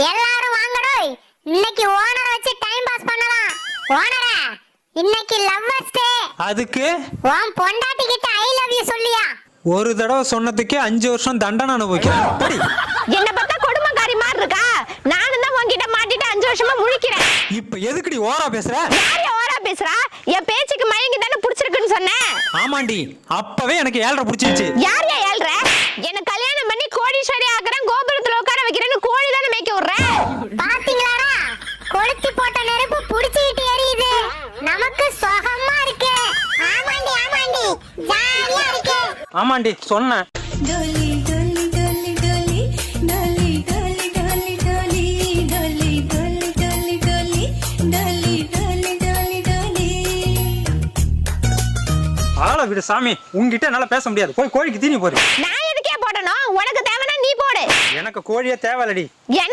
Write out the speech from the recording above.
எல்லாரும் வாங்கடோய், இன்னைக்கு ஓனரை வச்சு டைம் பாஸ் பண்ணலாம். ஓனரே, இன்னைக்கு லவ்வர்ஸ் டே. அதுக்கு உன் பொண்டாட்டி கிட்ட ஐ லவ் யூ சொல்லியா? ஒரு தடவை சொன்னதுக்கே 5 வருஷம் தண்டனை அனுபவிக்கிறேன். என்ன பார்த்தா கொடுமைக்காரி மாதிரி இருக்கா? நானும் தான் உன்கிட்ட மாட்டிட்டு 5 வருஷமா முழிக்கிறேன். இப்ப எதுக்குடி ஓரா பேசுற? யார் ஓரா பேசுறா? என் பேச்சுக்கு மயங்கி தானே புடிச்சிருக்குன்னு சொன்னேன். ஆமாண்டி, அப்பவே எனக்கு 7.5 புடிச்சிருச்சு. யார் ஏழ்ற? என்ன கல்யாணம் பண்ணி கோடீஸ்வரி ஆக்குறேன், கோபுரத்துல உட்கார வைக்கிறேன்னு கோழி தானே மேய்க்க விடுறேன். பாத்தீங்களாடா, கொளுத்தி போட்ட நெருப்பு புடிச்சிட்டு எரியுது. நமக்கு சுகமா இருக்கு. ஆமாண்டி ஆமாண்டி, ஜாலியா இருக்கு. ஆமாண்டி சொன்னேன். डोली डोली डोली डोली डोली डोली डोली डोली डोली डोली डोली डोली डोली डोली डोली डोली ஆள விடு சாமி, உன்கிட்ட என்னால பேச முடியாது. போய் கோழிக்கு தீனி போடு. நான் எதுக்கே போடணும்? உனக்கு தேவைன்னா நீ போடு. எனக்கு கோழியே தேவையில்லடி. எனக்கு